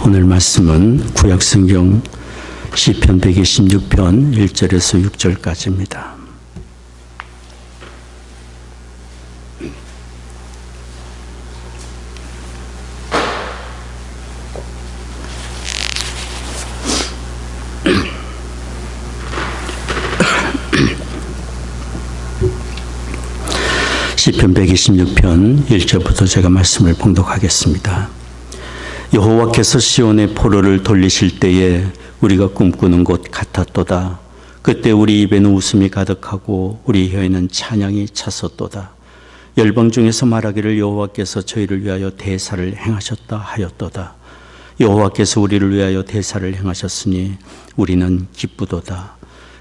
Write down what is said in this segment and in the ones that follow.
오늘 말씀은 구약성경 시편 126편 1절에서 6절까지입니다. 시편 126편 1절부터 제가 말씀을 봉독하겠습니다. 여호와께서 시온의 포로를 돌리실 때에 우리가 꿈꾸는 곳 같았도다. 그때 우리 입에는 웃음이 가득하고 우리 혀에는 찬양이 찼었도다. 열방 중에서 말하기를 여호와께서 저희를 위하여 대사를 행하셨다 하였도다. 여호와께서 우리를 위하여 대사를 행하셨으니 우리는 기쁘도다.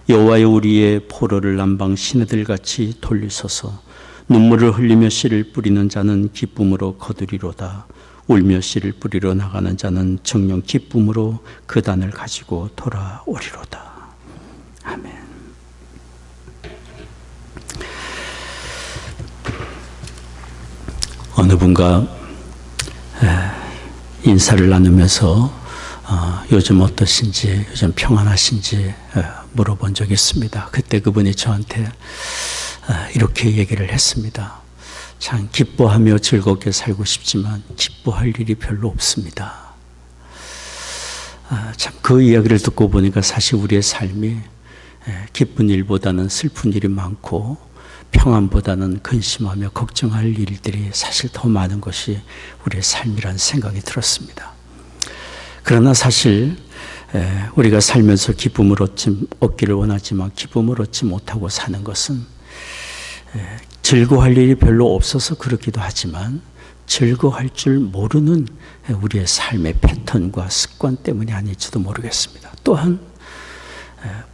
여호와여 우리의 포로를 남방 시내들같이 돌리소서. 눈물을 흘리며 씨를 뿌리는 자는 기쁨으로 거두리로다. 울며 씨를 뿌리러 나가는 자는 정녕 기쁨으로 그 단을 가지고 돌아오리로다. 아멘. 어느 분과 인사를 나누면서 요즘 어떠신지, 요즘 평안하신지 물어본 적이 있습니다. 그때 그분이 저한테 이렇게 얘기를 했습니다. 참 기뻐하며 즐겁게 살고 싶지만 기뻐할 일이 별로 없습니다. 참 그 이야기를 듣고 보니까 사실 우리의 삶이 기쁜 일보다는 슬픈 일이 많고 평안보다는 근심하며 걱정할 일들이 사실 더 많은 것이 우리의 삶이라는 생각이 들었습니다. 그러나 사실 우리가 살면서 기쁨을 얻기를 원하지만 기쁨을 얻지 못하고 사는 것은 즐거워할 일이 별로 없어서 그렇기도 하지만 즐거워할 줄 모르는 우리의 삶의 패턴과 습관 때문이 아닐지도 모르겠습니다. 또한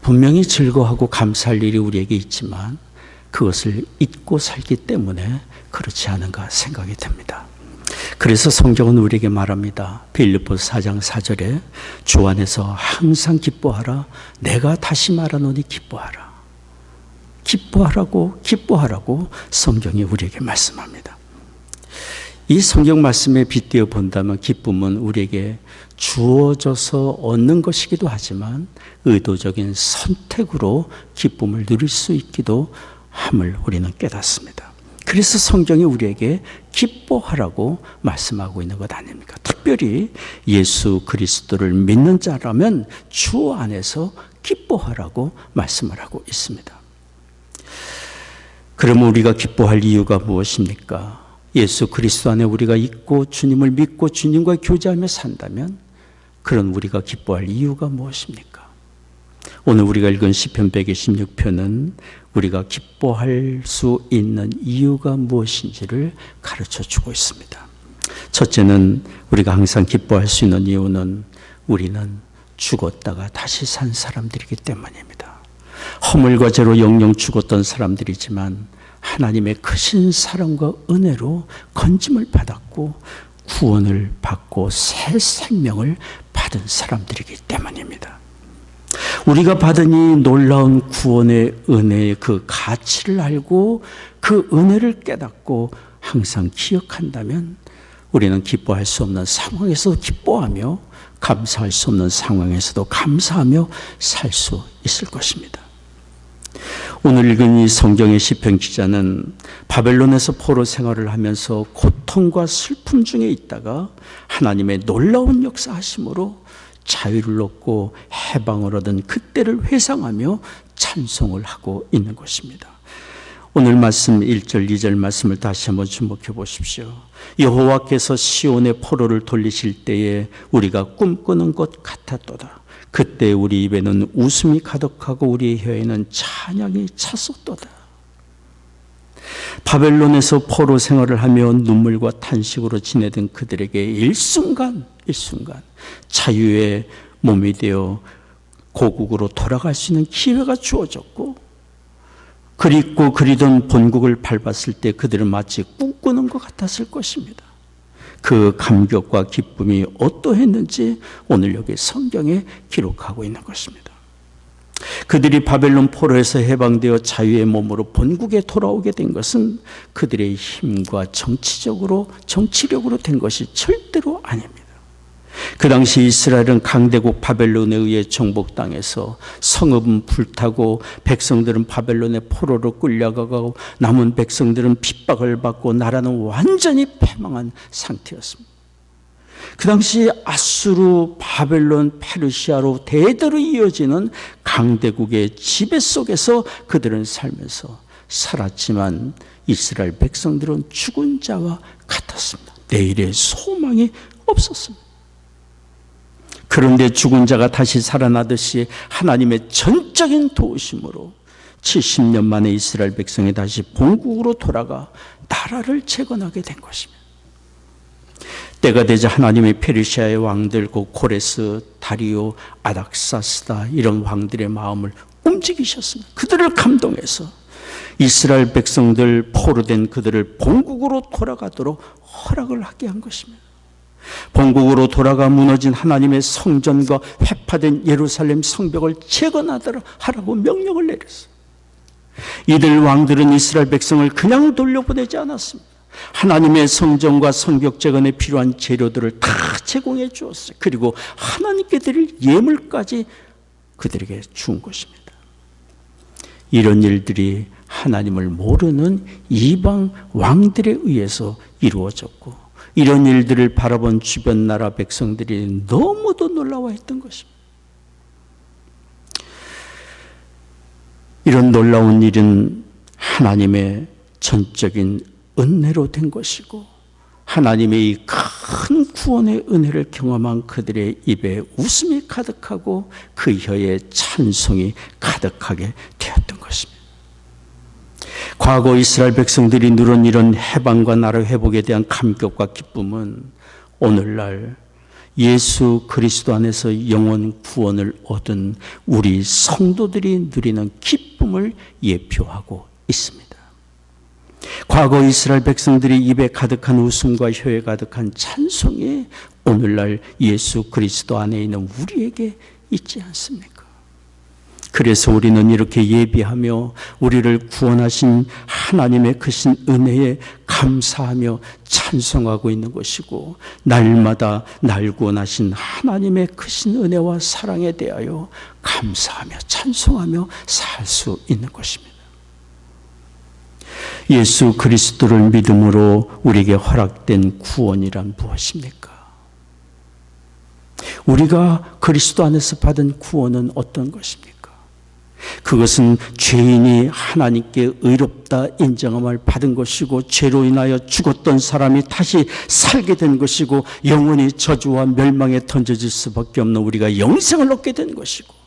분명히 즐거워하고 감사할 일이 우리에게 있지만 그것을 잊고 살기 때문에 그렇지 않은가 생각이 듭니다. 그래서 성경은 우리에게 말합니다. 빌립보서 4장 4절에 주 안에서 항상 기뻐하라. 내가 다시 말하노니 기뻐하라. 기뻐하라고 성경이 우리에게 말씀합니다. 이 성경 말씀에 빗대어 본다면 기쁨은 우리에게 주어져서 얻는 것이기도 하지만 의도적인 선택으로 기쁨을 누릴 수 있기도 함을 우리는 깨닫습니다. 그래서 성경이 우리에게 기뻐하라고 말씀하고 있는 것 아닙니까? 특별히 예수 그리스도를 믿는 자라면 주 안에서 기뻐하라고 말씀을 하고 있습니다. 그러면 우리가 기뻐할 이유가 무엇입니까? 예수 그리스도 안에 우리가 있고 주님을 믿고 주님과 교제하며 산다면 그런 우리가 기뻐할 이유가 무엇입니까? 오늘 우리가 읽은 시편 126편은 우리가 기뻐할 수 있는 이유가 무엇인지를 가르쳐 주고 있습니다. 첫째는 우리가 항상 기뻐할 수 있는 이유는 우리는 죽었다가 다시 산 사람들이기 때문입니다. 허물과 죄로 영영 죽었던 사람들이지만 하나님의 크신 사랑과 은혜로 건짐을 받았고 구원을 받고 새 생명을 받은 사람들이기 때문입니다. 우리가 받은 이 놀라운 구원의 은혜의 그 가치를 알고 그 은혜를 깨닫고 항상 기억한다면 우리는 기뻐할 수 없는 상황에서도 기뻐하며 감사할 수 없는 상황에서도 감사하며 살 수 있을 것입니다. 오늘 읽은 이 성경의 시편 기자는 바벨론에서 포로 생활을 하면서 고통과 슬픔 중에 있다가 하나님의 놀라운 역사하심으로 자유를 얻고 해방을 얻은 그때를 회상하며 찬송을 하고 있는 것입니다. 오늘 말씀 1절 2절 말씀을 다시 한번 주목해 보십시오. 여호와께서 시온의 포로를 돌리실 때에 우리가 꿈꾸는 것 같았도다. 그때 우리 입에는 웃음이 가득하고 우리 혀에는 찬양이 찼었도다. 바벨론에서 포로 생활을 하며 눈물과 탄식으로 지내던 그들에게 일순간 자유의 몸이 되어 고국으로 돌아갈 수 있는 기회가 주어졌고 그립고 그리던 본국을 밟았을 때 그들은 마치 꿈꾸는 것 같았을 것입니다. 그 감격과 기쁨이 어떠했는지 오늘 여기 성경에 기록하고 있는 것입니다. 그들이 바벨론 포로에서 해방되어 자유의 몸으로 본국에 돌아오게 된 것은 그들의 힘과 정치력으로 된 것이 절대로 아닙니다. 그 당시 이스라엘은 강대국 바벨론에 의해 정복당해서 성읍은 불타고 백성들은 바벨론의 포로로 끌려가고 남은 백성들은 핍박을 받고 나라는 완전히 패망한 상태였습니다. 그 당시 아수르, 바벨론, 페르시아로 대대로 이어지는 강대국의 지배 속에서 그들은 살면서 살았지만 이스라엘 백성들은 죽은 자와 같았습니다. 내일의 소망이 없었습니다. 그런데 죽은 자가 다시 살아나듯이 하나님의 전적인 도우심으로 70년 만에 이스라엘 백성이 다시 본국으로 돌아가 나라를 재건하게 된 것입니다. 때가 되자 하나님의 페르시아의 왕들, 고레스, 다리오, 아닥사스다 이런 왕들의 마음을 움직이셨습니다. 그들을 감동해서 이스라엘 백성들, 포로된 그들을 본국으로 돌아가도록 허락을 하게 한 것입니다. 본국으로 돌아가 무너진 하나님의 성전과 회파된 예루살렘 성벽을 재건하라고 명령을 내렸어요. 이들 왕들은 이스라엘 백성을 그냥 돌려보내지 않았습니다. 하나님의 성전과 성벽 재건에 필요한 재료들을 다 제공해 주었어요. 그리고 하나님께 드릴 예물까지 그들에게 준 것입니다. 이런 일들이 하나님을 모르는 이방 왕들에 의해서 이루어졌고, 이런 일들을 바라본 주변 나라 백성들이 너무도 놀라워했던 것입니다. 이런 놀라운 일은 하나님의 전적인 은혜로 된 것이고, 하나님의 이 큰 구원의 은혜를 경험한 그들의 입에 웃음이 가득하고 그 혀에 찬송이 가득하게 되었던 것입니다. 과거 이스라엘 백성들이 누린 이런 해방과 나라 회복에 대한 감격과 기쁨은 오늘날 예수 그리스도 안에서 영원 구원을 얻은 우리 성도들이 누리는 기쁨을 예표하고 있습니다. 과거 이스라엘 백성들이 입에 가득한 웃음과 혀에 가득한 찬송이 오늘날 예수 그리스도 안에 있는 우리에게 있지 않습니까? 그래서 우리는 이렇게 예비하며 우리를 구원하신 하나님의 크신 은혜에 감사하며 찬송하고 있는 것이고, 날마다 날 구원하신 하나님의 크신 은혜와 사랑에 대하여 감사하며 찬송하며 살 수 있는 것입니다. 예수 그리스도를 믿음으로 우리에게 허락된 구원이란 무엇입니까? 우리가 그리스도 안에서 받은 구원은 어떤 것입니까? 그것은 죄인이 하나님께 의롭다 인정함을 받은 것이고, 죄로 인하여 죽었던 사람이 다시 살게 된 것이고, 영원히 저주와 멸망에 던져질 수밖에 없는 우리가 영생을 얻게 된 것이고,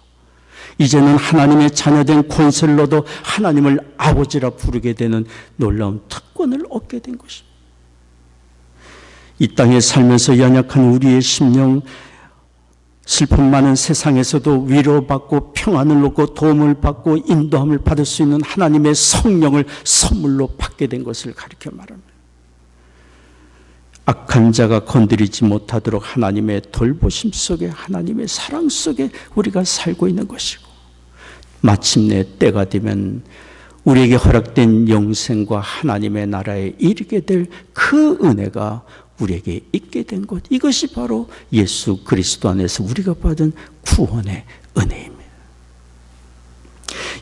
이제는 하나님의 자녀된 권세를 얻어 하나님을 아버지라 부르게 되는 놀라운 특권을 얻게 된 것입니다. 이 땅에 살면서 연약한 우리의 심령, 슬픔 많은 세상에서도 위로받고 평안을 얻고 도움을 받고 인도함을 받을 수 있는 하나님의 성령을 선물로 받게 된 것을 가리켜 말합니다. 악한 자가 건드리지 못하도록 하나님의 돌보심 속에, 하나님의 사랑 속에 우리가 살고 있는 것이고, 마침내 때가 되면 우리에게 허락된 영생과 하나님의 나라에 이르게 될 그 은혜가 우리에게 있게 된 것, 이것이 바로 예수 그리스도 안에서 우리가 받은 구원의 은혜입니다.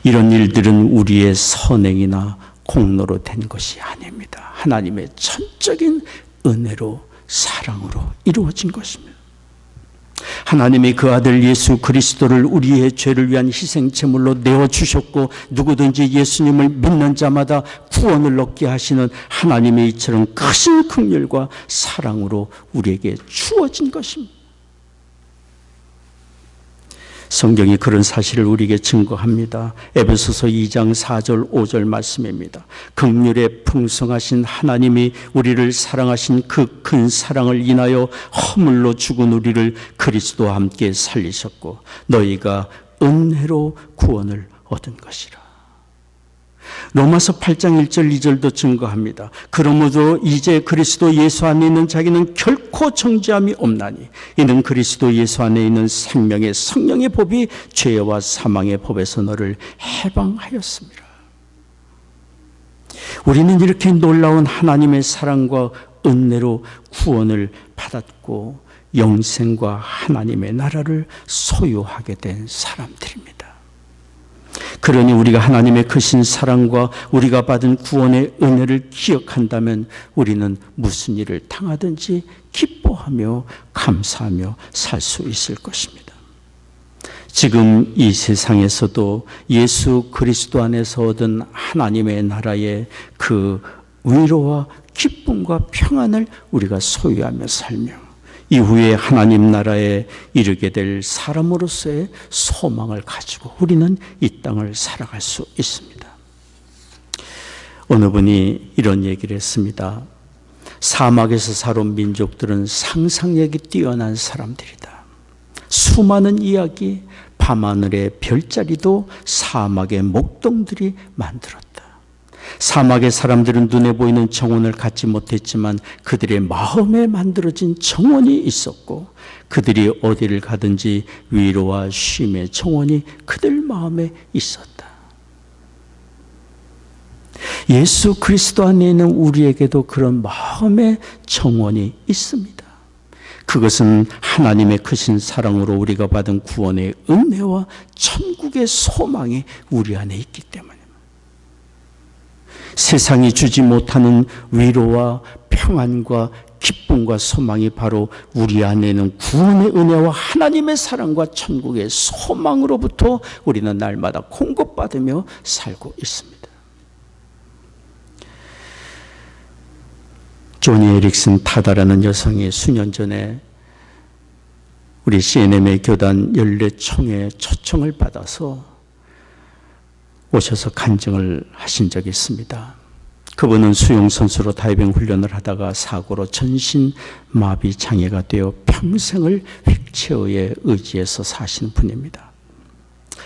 이런 일들은 우리의 선행이나 공로로 된 것이 아닙니다. 하나님의 전적인 은혜로, 사랑으로 이루어진 것입니다. 하나님이 그 아들 예수 그리스도를 우리의 죄를 위한 희생제물로 내어주셨고, 누구든지 예수님을 믿는 자마다 구원을 얻게 하시는 하나님의 이처럼 크신 긍휼과 사랑으로 우리에게 주어진 것입니다. 성경이 그런 사실을 우리에게 증거합니다. 에베소서 2장 4절 5절 말씀입니다. 긍휼에 풍성하신 하나님이 우리를 사랑하신 그 큰 사랑을 인하여 허물로 죽은 우리를 그리스도와 함께 살리셨고, 너희가 은혜로 구원을 얻은 것이라. 로마서 8장 1절 2절도 증거합니다. 그러므로 이제 그리스도 예수 안에 있는 자기는 결코 정죄함이 없나니, 이는 그리스도 예수 안에 있는 생명의 성령의 법이 죄와 사망의 법에서 너를 해방하였습니다. 우리는 이렇게 놀라운 하나님의 사랑과 은혜로 구원을 받았고, 영생과 하나님의 나라를 소유하게 된 사람들입니다. 그러니 우리가 하나님의 크신 사랑과 우리가 받은 구원의 은혜를 기억한다면 우리는 무슨 일을 당하든지 기뻐하며 감사하며 살 수 있을 것입니다. 지금 이 세상에서도 예수 그리스도 안에서 얻은 하나님의 나라의 그 위로와 기쁨과 평안을 우리가 소유하며 살며 이후에 하나님 나라에 이르게 될 사람으로서의 소망을 가지고 우리는 이 땅을 살아갈 수 있습니다. 어느 분이 이런 얘기를 했습니다. 사막에서 살아온 민족들은 상상력이 뛰어난 사람들이다. 수많은 이야기, 밤하늘의 별자리도 사막의 목동들이 만들었다. 사막의 사람들은 눈에 보이는 정원을 갖지 못했지만 그들의 마음에 만들어진 정원이 있었고 그들이 어디를 가든지 위로와 쉼의 정원이 그들 마음에 있었다. 예수 그리스도 안에 있는 우리에게도 그런 마음의 정원이 있습니다. 그것은 하나님의 크신 사랑으로 우리가 받은 구원의 은혜와 천국의 소망이 우리 안에 있기 때문입니다. 세상이 주지 못하는 위로와 평안과 기쁨과 소망이 바로 우리 안에는 구원의 은혜와 하나님의 사랑과 천국의 소망으로부터 우리는 날마다 공급받으며 살고 있습니다. 조니 에릭슨 타다라는 여성이 수년 전에 우리 CNM의 교단 연례총회 초청을 받아서 오셔서 간증을 하신 적이 있습니다. 그분은 수영선수로 다이빙 훈련을 하다가 사고로 전신 마비 장애가 되어 평생을 휠체어에 의지해서 사신 분입니다.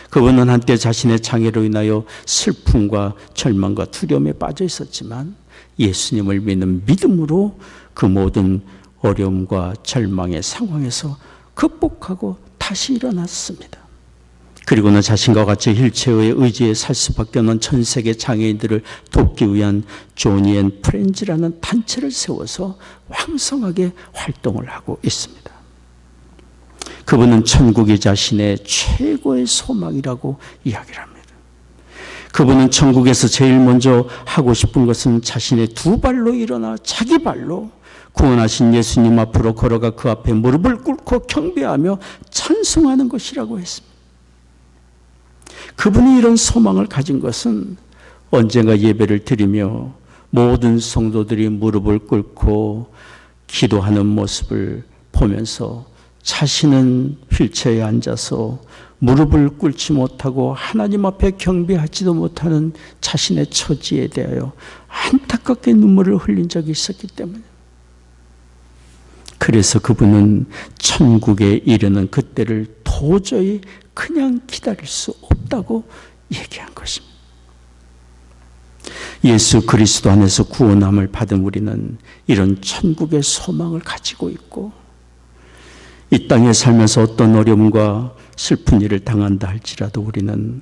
그분은 한때 자신의 장애로 인하여 슬픔과 절망과 두려움에 빠져 있었지만 예수님을 믿는 믿음으로 그 모든 어려움과 절망의 상황에서 극복하고 다시 일어났습니다. 그리고는 자신과 같이 휠체어에 의지해 살 수밖에 없는 전 세계 장애인들을 돕기 위한 조니 앤 프렌즈라는 단체를 세워서 왕성하게 활동을 하고 있습니다. 그분은 천국이 자신의 최고의 소망이라고 이야기를 합니다. 그분은 천국에서 제일 먼저 하고 싶은 것은 자신의 두 발로 일어나 자기 발로 구원하신 예수님 앞으로 걸어가 그 앞에 무릎을 꿇고 경배하며 찬송하는 것이라고 했습니다. 그분이 이런 소망을 가진 것은 언젠가 예배를 드리며 모든 성도들이 무릎을 꿇고 기도하는 모습을 보면서 자신은 휠체어에 앉아서 무릎을 꿇지 못하고 하나님 앞에 경배하지도 못하는 자신의 처지에 대하여 안타깝게 눈물을 흘린 적이 있었기 때문에 그래서 그분은 천국에 이르는 그때를 도저히 그냥 기다릴 수 없다고 얘기한 것입니다. 예수 그리스도 안에서 구원함을 받은 우리는 이런 천국의 소망을 가지고 있고 이 땅에 살면서 어떤 어려움과 슬픈 일을 당한다 할지라도 우리는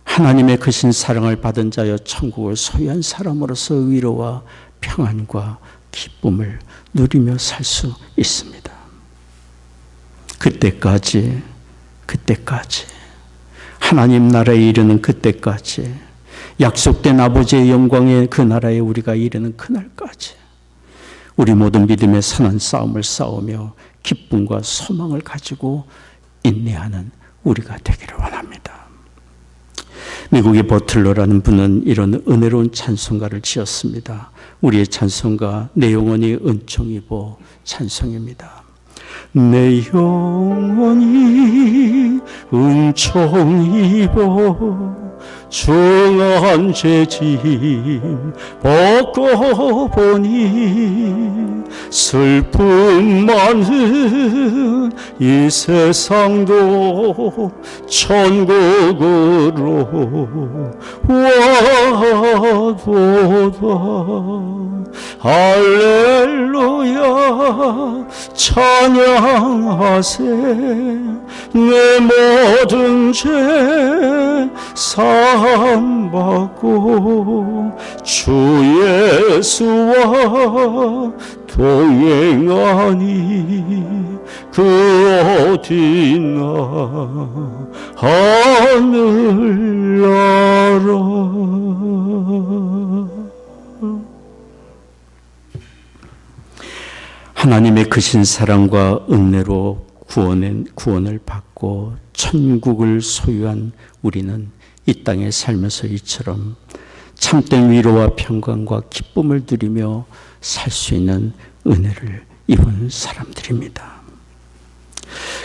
하나님의 크신 사랑을 받은 자여 천국을 소유한 사람으로서 위로와 평안과 기쁨을 누리며 살 수 있습니다. 그때까지 하나님 나라에 이르는 그때까지 약속된 아버지의 영광의 그 나라에 우리가 이르는 그날까지 우리 모든 믿음의 선한 싸움을 싸우며 기쁨과 소망을 가지고 인내하는 우리가 되기를 원합니다. 미국의 버틀러라는 분은 이런 은혜로운 찬송가를 지었습니다. 우리의 찬송가 내 영혼이 은총입어 찬송입니다. 내 영혼이 은총입어 중한 죄짐 벗고 보니 슬픔 많은 이 세상도 천국으로 와도다. 할렐루야 찬양하세 내 모든 죄 사하여 사랑받고 주 예수와 동행하니 그 어디나 하늘나라. 하나님의 크신 사랑과 은혜로 구원을 받고 천국을 소유한 우리는 이 땅에 살면서 이처럼 참된 위로와 평강과 기쁨을 누리며 살 수 있는 은혜를 입은 사람들입니다.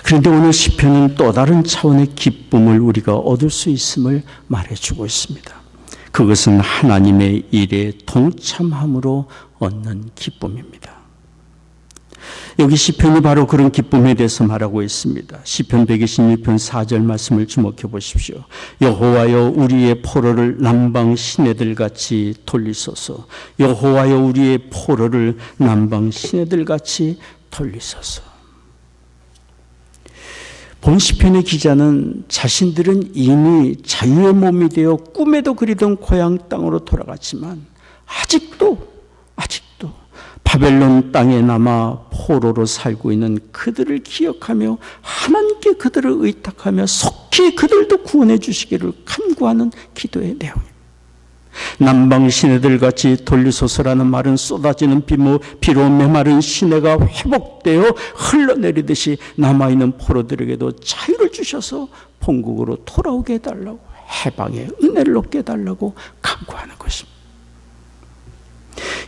그런데 오늘 시편은 또 다른 차원의 기쁨을 우리가 얻을 수 있음을 말해주고 있습니다. 그것은 하나님의 일에 동참함으로 얻는 기쁨입니다. 여기 시편이 바로 그런 기쁨에 대해서 말하고 있습니다. 시편 126편 4절 말씀을 주목해 보십시오. 여호와여 우리의 포로를 남방 시내들같이 돌리소서. 여호와여 우리의 포로를 남방 시내들같이 돌리소서. 본 시편의 기자는 자신들은 이미 자유의 몸이 되어 꿈에도 그리던 고향 땅으로 돌아갔지만 아직도 바벨론 땅에 남아 포로로 살고 있는 그들을 기억하며 하나님께 그들을 의탁하며 속히 그들도 구원해 주시기를 간구하는 기도의 내용입니다. 남방 시내들같이 돌리소서라는 말은 쏟아지는 비로 메마른 시내가 회복되어 흘러내리듯이 남아있는 포로들에게도 자유를 주셔서 본국으로 돌아오게 해달라고, 해방의 은혜를 얻게 해달라고 간구하는 것입니다.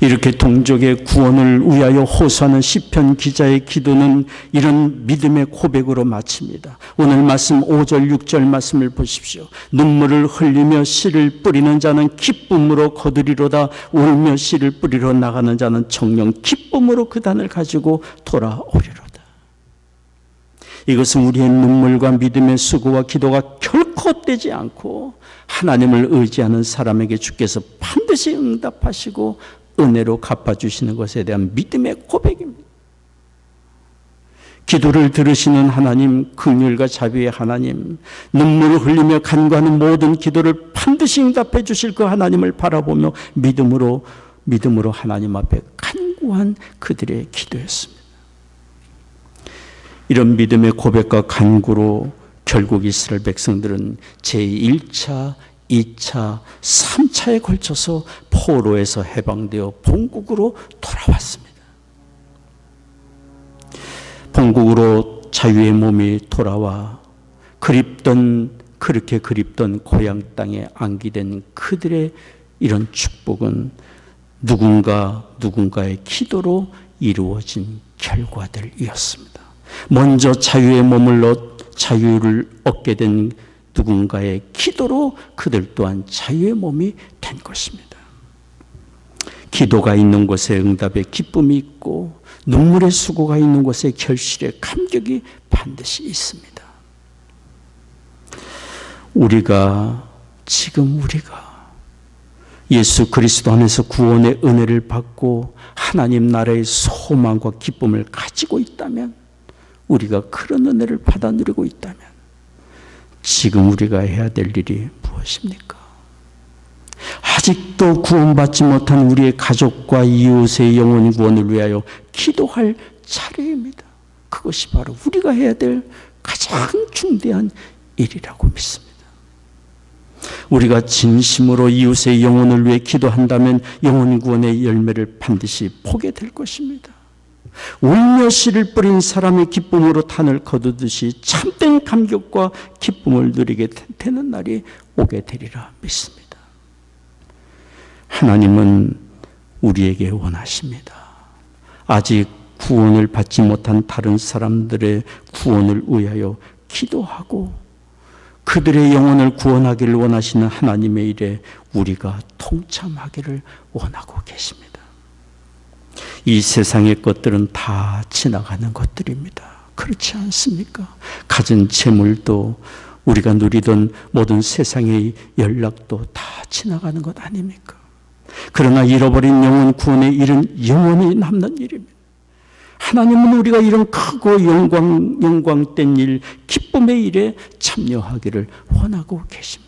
이렇게 동족의 구원을 위하여 호소하는 시편 기자의 기도는 이런 믿음의 고백으로 마칩니다. 오늘 말씀 5절 6절 말씀을 보십시오. 눈물을 흘리며 씨를 뿌리는 자는 기쁨으로 거두리로다. 울며 씨를 뿌리러 나가는 자는 정녕 기쁨으로 그 단을 가지고 돌아오리로다. 이것은 우리의 눈물과 믿음의 수고와 기도가 결코 헛되지 않고 하나님을 의지하는 사람에게 주께서 반드시 응답하시고 은혜로 갚아주시는 것에 대한 믿음의 고백입니다. 기도를 들으시는 하나님, 긍휼과 자비의 하나님, 눈물을 흘리며 간구하는 모든 기도를 반드시 응답해 주실 그 하나님을 바라보며 믿음으로 하나님 앞에 간구한 그들의 기도였습니다. 이런 믿음의 고백과 간구로 결국 이스라엘 백성들은 제1차, 2차, 3차에 걸쳐서 포로에서 해방되어 본국으로 돌아왔습니다. 본국으로 자유의 몸이 돌아와 그렇게 그립던 고향 땅에 안기된 그들의 이런 축복은 누군가의 기도로 이루어진 결과들이었습니다. 먼저 자유를 얻게 된 누군가의 기도로 그들 또한 자유의 몸이 된 것입니다. 기도가 있는 곳에 응답의 기쁨이 있고 눈물의 수고가 있는 곳에 결실의 감격이 반드시 있습니다. 우리가 예수 그리스도 안에서 구원의 은혜를 받고 하나님 나라의 소망과 기쁨을 가지고 있다면, 우리가 그런 은혜를 받아 누리고 있다면 지금 우리가 해야 될 일이 무엇입니까? 아직도 구원받지 못한 우리의 가족과 이웃의 영혼 구원을 위하여 기도할 차례입니다. 그것이 바로 우리가 해야 될 가장 중대한 일이라고 믿습니다. 우리가 진심으로 이웃의 영혼을 위해 기도한다면 영혼 구원의 열매를 반드시 보게 될 것입니다. 울며 씨를 뿌린 사람의 기쁨으로 탄을 거두듯이 참된 감격과 기쁨을 누리게 되는 날이 오게 되리라 믿습니다. 하나님은 우리에게 원하십니다. 아직 구원을 받지 못한 다른 사람들의 구원을 위하여 기도하고 그들의 영혼을 구원하기를 원하시는 하나님의 일에 우리가 동참하기를 원하고 계십니다. 이 세상의 것들은 다 지나가는 것들입니다. 그렇지 않습니까? 가진 재물도, 우리가 누리던 모든 세상의 연락도 다 지나가는 것 아닙니까? 그러나 잃어버린 영혼 구원의 일은 영원히 남는 일입니다. 하나님은 우리가 이런 크고 영광된 일, 기쁨의 일에 참여하기를 원하고 계십니다.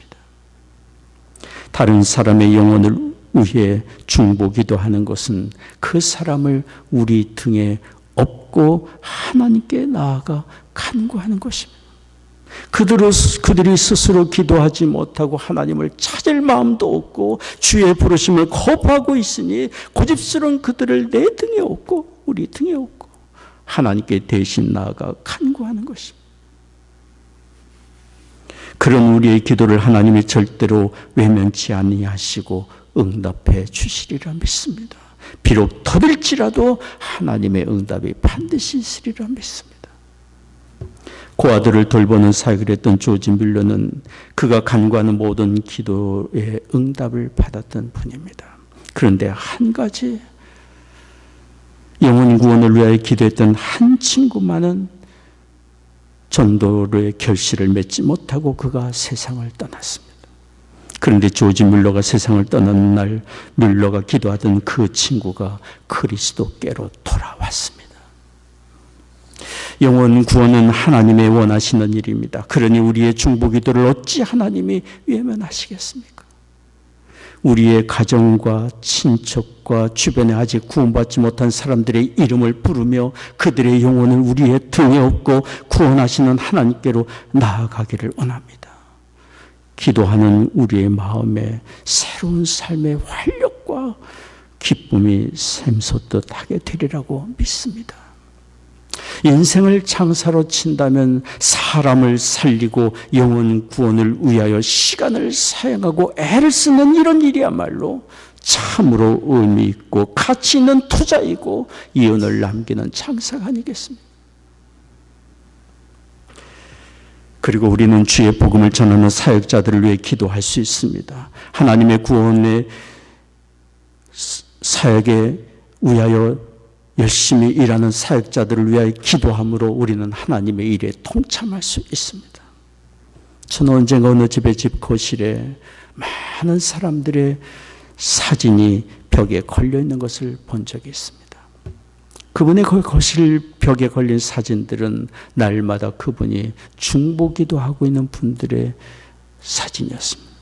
다른 사람의 영혼을 위해 중보기도 하는 것은 그 사람을 우리 등에 업고 하나님께 나아가 간구하는 것입니다. 그들이 스스로 기도하지 못하고 하나님을 찾을 마음도 없고 주의 부르심을 거부하고 있으니 고집스러운 그들을 내 등에 업고 우리 등에 업고 하나님께 대신 나아가 간구하는 것입니다. 그런 우리의 기도를 하나님이 절대로 외면치 아니하시고 응답해 주시리라 믿습니다. 비록 더딜지라도 하나님의 응답이 반드시 있으리라 믿습니다. 고아들을 돌보는 사역을 했던 조지 밀러는 그가 간구하는 모든 기도의 응답을 받았던 분입니다. 그런데 한 가지, 영혼 구원을 위하여 기도했던 한 친구만은 전도의 결실을 맺지 못하고 그가 세상을 떠났습니다. 그런데 조지 밀러가 세상을 떠나는 날 밀러가 기도하던 그 친구가 그리스도께로 돌아왔습니다. 영혼 구원은 하나님의 원하시는 일입니다. 그러니 우리의 중보기도를 어찌 하나님이 외면하시겠습니까? 우리의 가정과 친척과 주변에 아직 구원받지 못한 사람들의 이름을 부르며 그들의 영혼을 우리의 등에 업고 구원하시는 하나님께로 나아가기를 원합니다. 기도하는 우리의 마음에 새로운 삶의 활력과 기쁨이 샘솟듯 하게 되리라고 믿습니다. 인생을 장사로 친다면 사람을 살리고 영혼 구원을 위하여 시간을 사용하고 애를 쓰는 이런 일이야말로 참으로 의미 있고 가치 있는 투자이고 이윤을 남기는 장사가 아니겠습니까? 그리고 우리는 주의 복음을 전하는 사역자들을 위해 기도할 수 있습니다. 하나님의 구원의 사역에 위하여 열심히 일하는 사역자들을 위하여 기도함으로 우리는 하나님의 일에 동참할 수 있습니다. 저는 언젠가 어느 집의 집 거실에 많은 사람들의 사진이 벽에 걸려 있는 것을 본 적이 있습니다. 그분의 그 거실 벽에 걸린 사진들은 날마다 그분이 중보기도 하고 있는 분들의 사진이었습니다.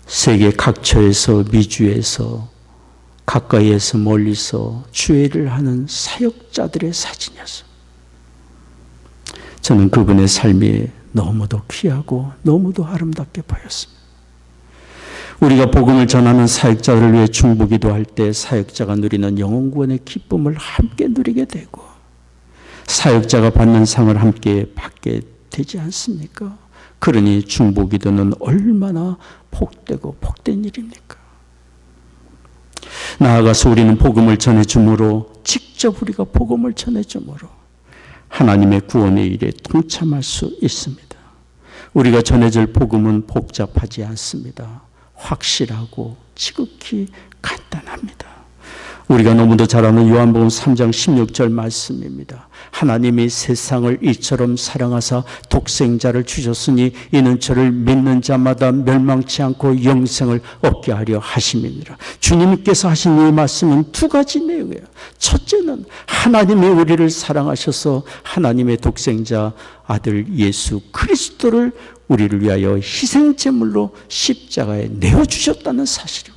세계 각처에서 미주에서 가까이에서 멀리서 주의를 하는 사역자들의 사진이었어요. 저는 그분의 삶이 너무도 귀하고 너무도 아름답게 보였습니다. 우리가 복음을 전하는 사역자들을 위해 중보기도할 때 사역자가 누리는 영혼 구원의 기쁨을 함께 누리게 되고 사역자가 받는 상을 함께 받게 되지 않습니까? 그러니 중보기도는 얼마나 복되고 복된 일입니까? 나아가서 우리는 복음을 전해줌으로 직접 우리가 복음을 전해줌으로 하나님의 구원의 일에 동참할 수 있습니다. 우리가 전해질 복음은 복잡하지 않습니다. 확실하고 지극히 간단합니다. 우리가 너무도 잘 아는 요한복음 3장 16절 말씀입니다. 하나님이 세상을 이처럼 사랑하사 독생자를 주셨으니 이는 저를 믿는 자마다 멸망치 않고 영생을 얻게 하려 하심이니라. 주님께서 하신 이 말씀은 두 가지 내용이에요. 첫째는 하나님이 우리를 사랑하셔서 하나님의 독생자 아들 예수 그리스도를 우리를 위하여 희생제물로 십자가에 내어주셨다는 사실이고,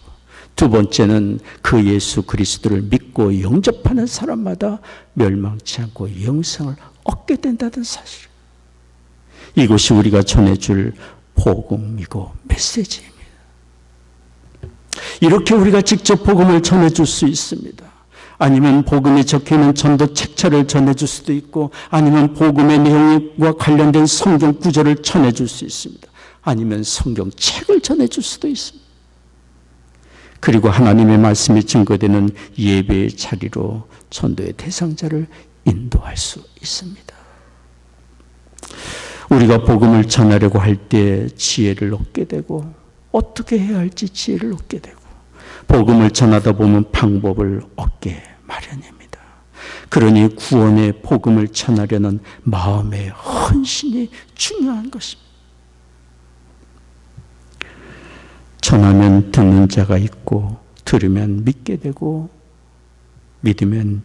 두 번째는 그 예수 그리스도를 믿고 영접하는 사람마다 멸망치 않고 영생을 얻게 된다는 사실. 이것이 우리가 전해줄 복음이고 메시지입니다. 이렇게 우리가 직접 복음을 전해줄 수 있습니다. 아니면 복음에 적혀있는 전도 책자를 전해줄 수도 있고, 아니면 복음의 내용과 관련된 성경 구절을 전해줄 수 있습니다. 아니면 성경책을 전해줄 수도 있습니다. 그리고 하나님의 말씀이 증거되는 예배의 자리로 전도의 대상자를 인도할 수 있습니다. 우리가 복음을 전하려고 할 때 지혜를 얻게 되고, 어떻게 해야 할지 지혜를 얻게 되고, 복음을 전하다 보면 방법을 얻게 마련입니다. 그러니 구원의 복음을 전하려는 마음의 헌신이 중요한 것입니다. 전하면 듣는 자가 있고, 들으면 믿게 되고, 믿으면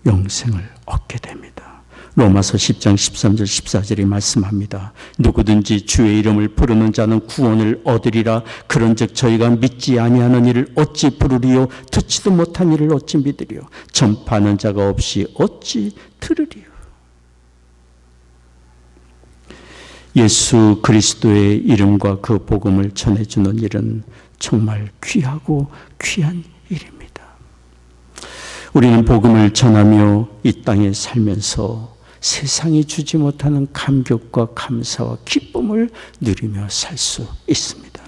영생을 얻게 됩니다. 로마서 10장 13절 14절이 말씀합니다. 누구든지 주의 이름을 부르는 자는 구원을 얻으리라. 그런즉 저희가 믿지 아니하는 이를 어찌 부르리요? 듣지도 못한 이를 어찌 믿으리요? 전파하는 자가 없이 어찌 들으리요? 예수 그리스도의 이름과 그 복음을 전해주는 일은 정말 귀하고 귀한 일입니다. 우리는 복음을 전하며 이 땅에 살면서 세상이 주지 못하는 감격과 감사와 기쁨을 누리며 살 수 있습니다.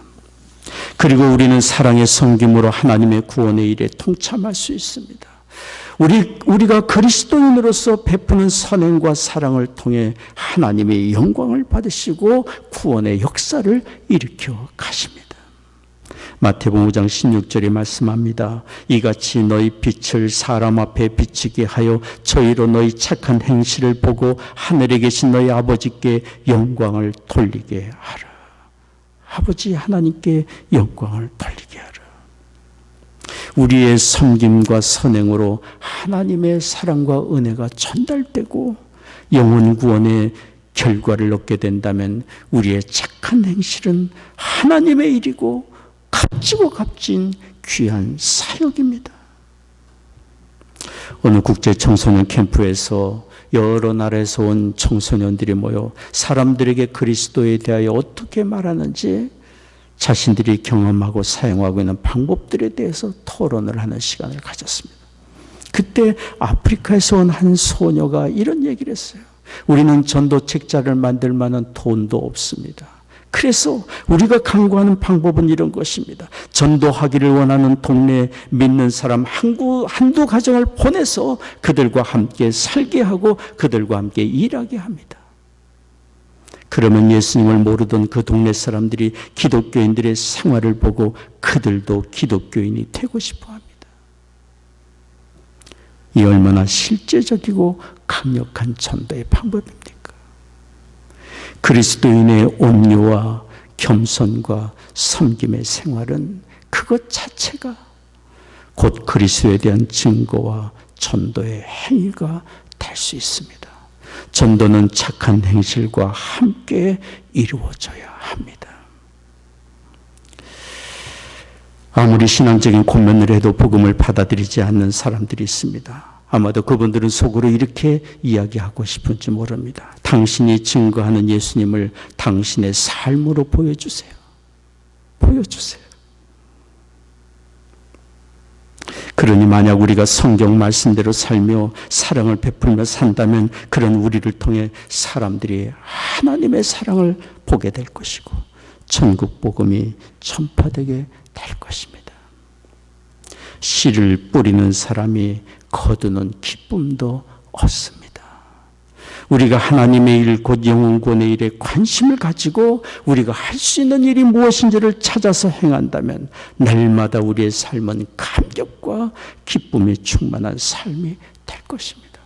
그리고 우리는 사랑의 섬김으로 하나님의 구원의 일에 동참할 수 있습니다. 우리가 그리스도인으로서 베푸는 선행과 사랑을 통해 하나님의 영광을 받으시고 구원의 역사를 일으켜 가십니다. 마태복음 5장 16절에 말씀합니다. 이같이 너희 빛을 사람 앞에 비치게 하여 저희로 너희 착한 행실을 보고 하늘에 계신 너희 아버지께 영광을 돌리게 하라. 아버지 하나님께 영광을 돌리게 하라. 우리의 섬김과 선행으로 하나님의 사랑과 은혜가 전달되고 영혼 구원의 결과를 얻게 된다면 우리의 착한 행실은 하나님의 일이고 값지고 값진 귀한 사역입니다. 어느 국제 청소년 캠프에서 여러 나라에서 온 청소년들이 모여 사람들에게 그리스도에 대하여 어떻게 말하는지 자신들이 경험하고 사용하고 있는 방법들에 대해서 토론을 하는 시간을 가졌습니다. 그때 아프리카에서 온 한 소녀가 이런 얘기를 했어요. 우리는 전도 책자를 만들 만한 돈도 없습니다. 그래서 우리가 강구하는 방법은 이런 것입니다. 전도하기를 원하는 동네에 믿는 사람 한두 가정을 보내서 그들과 함께 살게 하고 그들과 함께 일하게 합니다. 그러면 예수님을 모르던 그 동네 사람들이 기독교인들의 생활을 보고 그들도 기독교인이 되고 싶어 합니다. 이 얼마나 실제적이고 강력한 전도의 방법입니까? 그리스도인의 온유와 겸손과 섬김의 생활은 그것 자체가 곧 그리스도에 대한 증거와 전도의 행위가 될 수 있습니다. 전도는 착한 행실과 함께 이루어져야 합니다. 아무리 신앙적인 고면을 해도 복음을 받아들이지 않는 사람들이 있습니다. 아마도 그분들은 속으로 이렇게 이야기하고 싶은지 모릅니다. 당신이 증거하는 예수님을 당신의 삶으로 보여주세요. 보여주세요. 그러니 만약 우리가 성경 말씀대로 살며 사랑을 베풀며 산다면 그런 우리를 통해 사람들이 하나님의 사랑을 보게 될 것이고 천국 복음이 전파되게 될 것입니다. 씨를 뿌리는 사람이 거두는 기쁨도 얻습니다. 우리가 하나님의 일, 곧 영혼 구원의 일에 관심을 가지고 우리가 할 수 있는 일이 무엇인지를 찾아서 행한다면 날마다 우리의 삶은 감격과 기쁨이 충만한 삶이 될 것입니다.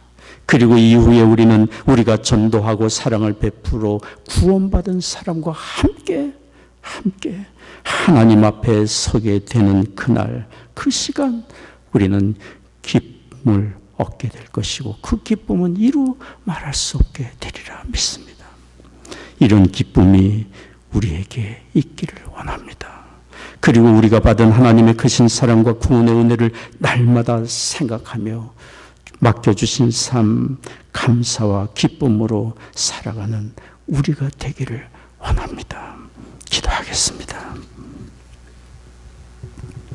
그리고 이후에 우리는 우리가 전도하고 사랑을 베풀어 구원받은 사람과 함께 하나님 앞에 서게 되는 그날, 그 시간 우리는 기쁨을 얻게 될 것이고 그 기쁨은 이루 말할 수 없게 되리라 믿습니다. 이런 기쁨이 우리에게 있기를 원합니다. 그리고 우리가 받은 하나님의 크신 사랑과 구원의 은혜를 날마다 생각하며 맡겨주신 삶, 감사와 기쁨으로 살아가는 우리가 되기를 원합니다. 기도하겠습니다.